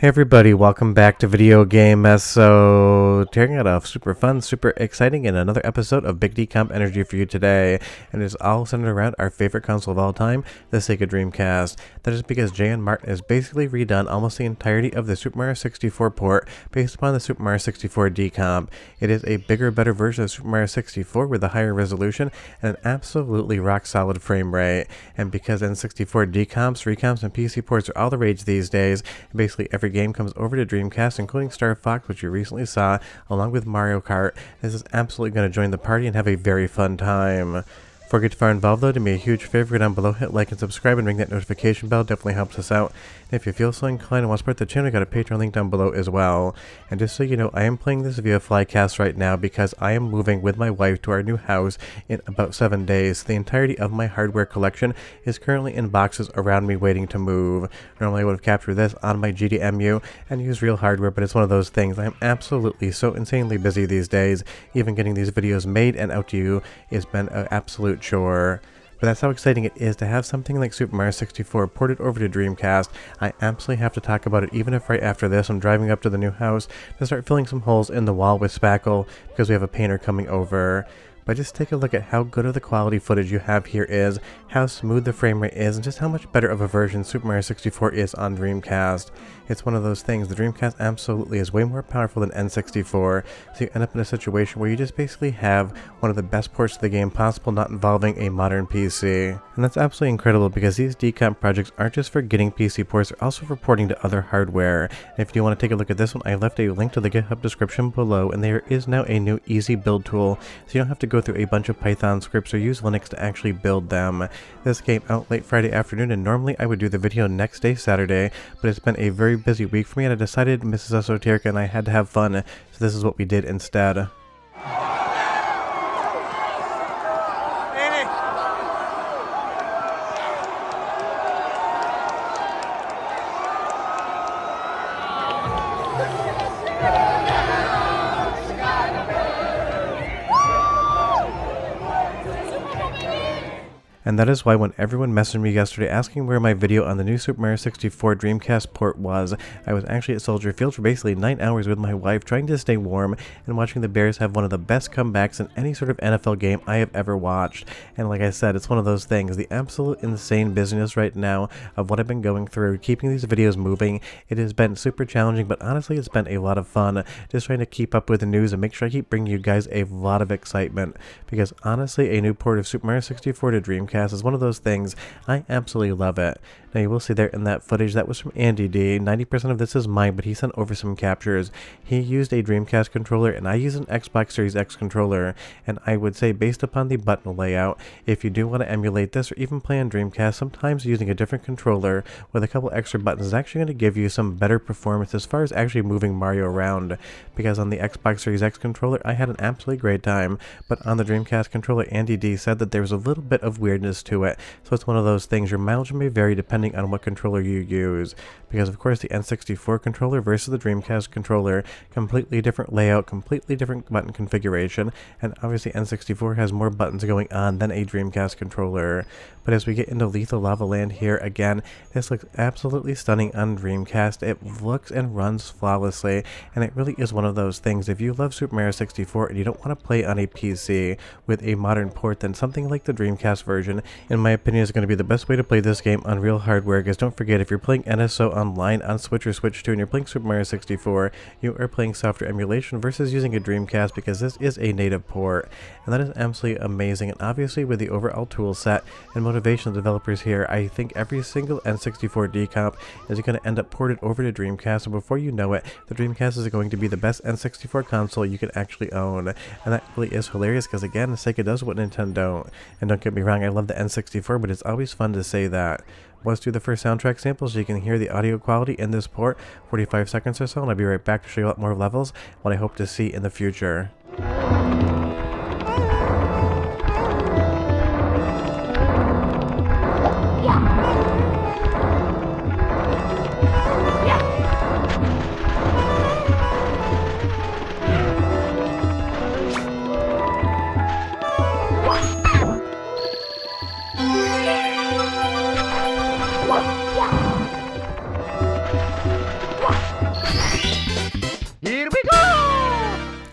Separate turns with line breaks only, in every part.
Hey everybody, welcome back to Video Game Mess. So, tearing it off, super fun, super exciting, and another episode of Big Decomp Energy for you today. And it's all centered around our favorite console of all time, the Sega Dreamcast. That is because J.N. Martin has basically redone almost the entirety of the Super Mario 64 port based upon the Super Mario 64 Decomp. It is a bigger, better version of Super Mario 64 with a higher resolution and an absolutely rock-solid frame rate. And because N64 decomps, recomps, and PC ports are all the rage these days, basically every game comes over to Dreamcast, including Star Fox, which you recently saw, along with Mario Kart. This is absolutely going to join the party and have a very fun time. Before we get too far involved though, do me a huge favor, go down below, hit like and subscribe, and ring that notification bell. Definitely helps us out. And if you feel so inclined and want to support the channel, I got a Patreon link down below as well. And just so you know, I am playing this via Flycast right now because I am moving with my wife to our new house in about 7 days. The entirety of my hardware collection is currently in boxes around me waiting to move. Normally I would have captured this on my GDEMU and used real hardware, but it's one of those things. I am absolutely so insanely busy these days. Even getting these videos made and out to you has been an absolute chore. But that's how exciting it is to have something like Super Mario 64 ported over to Dreamcast. I absolutely have to talk about it, even if right after this I'm driving up to the new house to start filling some holes in the wall with spackle because we have a painter coming over. But just take a look at how good of the quality footage you have here is, how smooth the frame rate is, and just how much better of a version Super Mario 64 is on Dreamcast. It's one of those things, the Dreamcast absolutely is way more powerful than N64, so you end up in a situation where you just basically have one of the best ports of the game possible not involving a modern PC. And that's absolutely incredible because these decomp projects aren't just for getting PC ports, they're also for porting to other hardware. And if you want to take a look at this one, I left a link to the GitHub description below, and there is now a new easy build tool, so you don't have to go through a bunch of Python scripts or use Linux to actually build them. This came out late Friday afternoon, and normally I would do the video next day, Saturday, but it's been a very busy week for me, and I decided Mrs. Esoterica and I had to have fun, so this is what we did instead. And that is why when everyone messaged me yesterday asking where my video on the new Super Mario 64 Dreamcast port was, I was actually at Soldier Field for basically 9 hours with my wife trying to stay warm and watching the Bears have one of the best comebacks in any sort of NFL game I have ever watched. And like I said, it's one of those things, the absolute insane busyness right now of what I've been going through, keeping these videos moving. It has been super challenging, but honestly it's been a lot of fun just trying to keep up with the news and make sure I keep bringing you guys a lot of excitement, because honestly a new port of Super Mario 64 to Dreamcast is one of those things. I absolutely love it. Now you will see there in that footage that was from Andy D. 90% of this is mine, but he sent over some captures. He used a Dreamcast controller and I use an Xbox Series X controller, and I would say based upon the button layout, if you do want to emulate this or even play on Dreamcast, sometimes using a different controller with a couple extra buttons is actually going to give you some better performance as far as actually moving Mario around, because on the Xbox Series X controller I had an absolutely great time, but on the Dreamcast controller Andy D said that there was a little bit of weirdness to it, so it's one of those things, your mileage may vary depending on what controller you use, because of course the N64 controller versus the Dreamcast controller, completely different layout, completely different button configuration, and obviously N64 has more buttons going on than a Dreamcast controller. But as we get into Lethal Lava Land here again, this looks absolutely stunning on Dreamcast. It looks and runs flawlessly, and it really is one of those things, if you love Super Mario 64 and you don't want to play on a PC with a modern port, then something like the Dreamcast version, in my opinion, is going to be the best way to play this game on real hardware, because don't forget, if you're playing NSO online on Switch or Switch 2 and you're playing Super Mario 64, you are playing software emulation versus using a Dreamcast, because this is a native port, and that is absolutely amazing. And obviously with the overall tool set and motivation of developers here, I think every single N64 decomp is going to end up ported over to Dreamcast, and before you know it, the Dreamcast is going to be the best N64 console you can actually own. And that really is hilarious, because again, Sega does what Nintendo don't. And don't get me wrong, I love the N64, but it's always fun to say that. Let's do the first soundtrack sample so you can hear the audio quality in this port, 45 seconds or so, and I'll be right back to show you a lot more levels, what I hope to see in the future.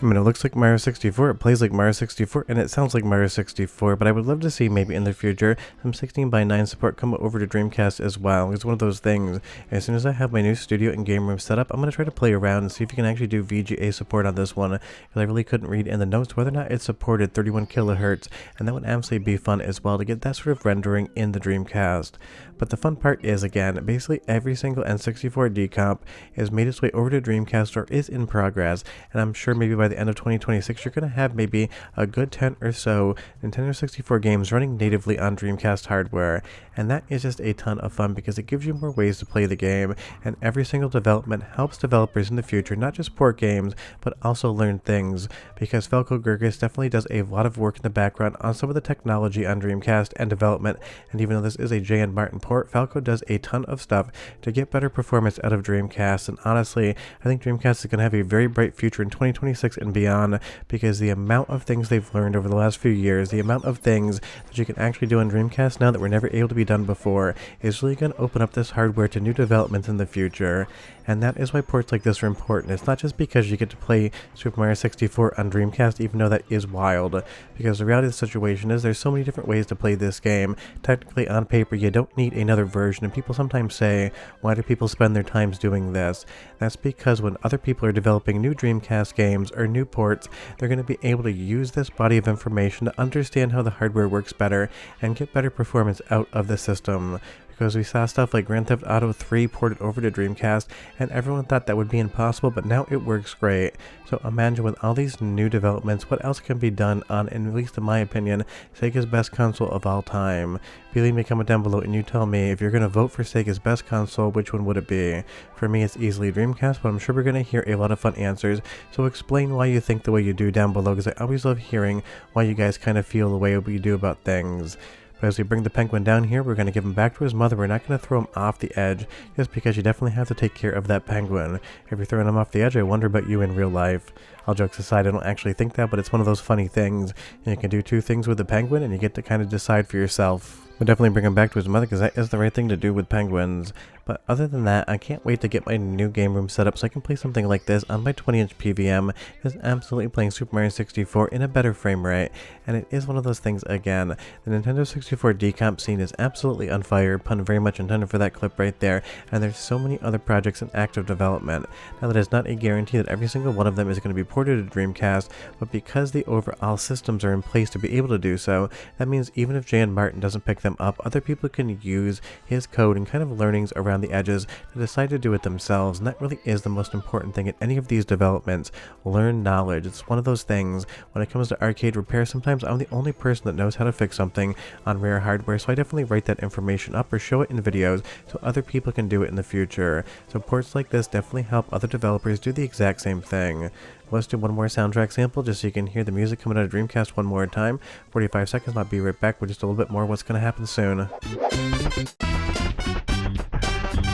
I mean, it looks like Mario 64, it plays like Mario 64, and it sounds like Mario 64, but I would love to see maybe in the future some 16:9 support come over to Dreamcast as well. It's one of those things. As soon as I have my new studio and game room set up, I'm going to try to play around and see if you can actually do VGA support on this one, because I really couldn't read in the notes whether or not it supported 31 kilohertz, and that would absolutely be fun as well to get that sort of rendering in the Dreamcast. But the fun part is, again, basically every single N64 decomp has made its way over to Dreamcast or is in progress, and I'm sure maybe by the end of 2026 you're going to have maybe a good 10 or so Nintendo 64 games running natively on Dreamcast hardware, and that is just a ton of fun because it gives you more ways to play the game, and every single development helps developers in the future not just port games but also learn things, because Falco Gurgis definitely does a lot of work in the background on some of the technology on Dreamcast and development, and even though this is a J.N. Martin port, Falco does a ton of stuff to get better performance out of Dreamcast, and honestly I think Dreamcast is going to have a very bright future in 2026 and beyond, because the amount of things they've learned over the last few years, the amount of things that you can actually do on Dreamcast now that were never able to be done before, is really going to open up this hardware to new developments in the future. And that is why ports like this are important. It's not just because you get to play Super Mario 64 on Dreamcast, even though that is wild, because the reality of the situation is there's so many different ways to play this game. Technically, on paper, you don't need another version, and people sometimes say, why do people spend their times doing this? That's because when other people are developing new Dreamcast games or new ports, they're going to be able to use this body of information to understand how the hardware works better and get better performance out of the system. Because we saw stuff like Grand Theft Auto 3 ported over to Dreamcast, and everyone thought that would be impossible, but now it works great. So imagine with all these new developments, what else can be done on, and at least in my opinion, Sega's best console of all time. Believe me, comment down below and you tell me, if you're going to vote for Sega's best console, which one would it be? For me, it's easily Dreamcast, but I'm sure we're going to hear a lot of fun answers, so explain why you think the way you do down below, because I always love hearing why you guys kind of feel the way you do about things. But as we bring the penguin down here, we're going to give him back to his mother. We're not going to throw him off the edge, just because you definitely have to take care of that penguin. If you're throwing him off the edge, I wonder about you in real life. All jokes aside, I don't actually think that, but it's one of those funny things. And you can do two things with the penguin, and you get to kind of decide for yourself. But definitely bring him back to his mother, because that is the right thing to do with penguins. But other than that, I can't wait to get my new game room set up so I can play something like this on my 20-inch PVM. It's absolutely playing Super Mario 64 in a better frame rate, and it is one of those things again. The Nintendo 64 decomp scene is absolutely on fire, pun very much intended for that clip right there, and there's so many other projects in active development. Now that is not a guarantee that every single one of them is going to be ported to Dreamcast, but because the overall systems are in place to be able to do so, that means even if J.N. Martin doesn't pick them up, other people can use his code and kind of learnings around the edges to decide to do it themselves, and that really is the most important thing in any of these developments. Learn knowledge. It's one of those things, when it comes to arcade repair, sometimes I'm the only person that knows how to fix something on rare hardware, so I definitely write that information up or show it in videos so other people can do it in the future. So ports like this definitely help other developers do the exact same thing. Let's do one more soundtrack sample just so you can hear the music coming out of Dreamcast one more time. 45 seconds, I'll be right back with just a little bit more what's going to happen soon.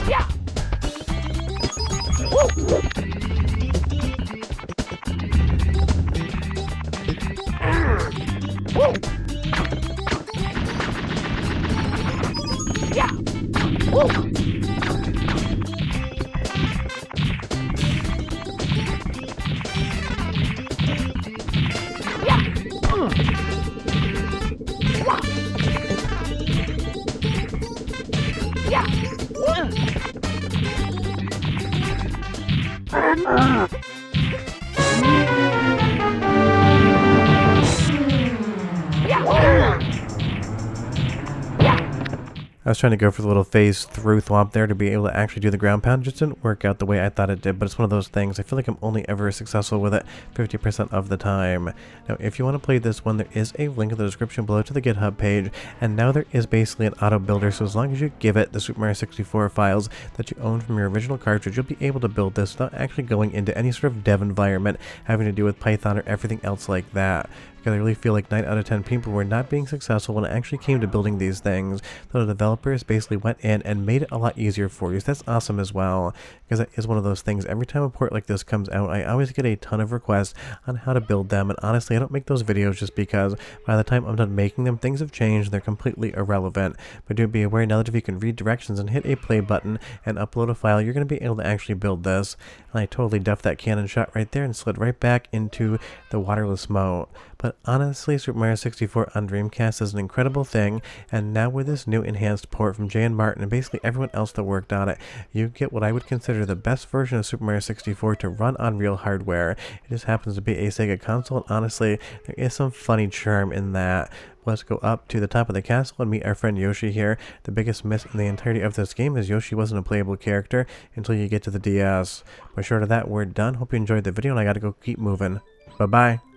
Yeah. Woo. Yeah. Woo.
I was trying to go for the little phase through thwomp there to be able to actually do the ground pound. It just didn't work out the way I thought it did, but it's one of those things. I feel like I'm only ever successful with it 50% of the time. Now, if you want to play this one, there is a link in the description below to the GitHub page, and now there is basically an auto builder, so as long as you give it the Super Mario 64 files that you own from your original cartridge, you'll be able to build this without actually going into any sort of dev environment having to do with Python or everything else like that. because I really feel like 9 out of 10 people were not being successful when it actually came to building these things. So the developers basically went in and made it a lot easier for you. So that's awesome as well, because it is one of those things. Every time a port like this comes out, I always get a ton of requests on how to build them, and honestly, I don't make those videos just because by the time I'm done making them, things have changed and they're completely irrelevant. But do be aware now that if you can read directions and hit a play button and upload a file, you're going to be able to actually build this. And I totally duffed that cannon shot right there and slid right back into the waterless moat. But honestly, Super Mario 64 on Dreamcast is an incredible thing, and now with this new enhanced port from Jay and Martin and basically everyone else that worked on it, you get what I would consider the best version of Super Mario 64 to run on real hardware. It just happens to be a Sega console, and honestly, there is some funny charm in that. Let's go up to the top of the castle and meet our friend Yoshi here. The biggest miss in the entirety of this game is Yoshi wasn't a playable character until you get to the DS. But short of that, we're done. Hope you enjoyed the video, and I gotta go keep moving. Bye-bye.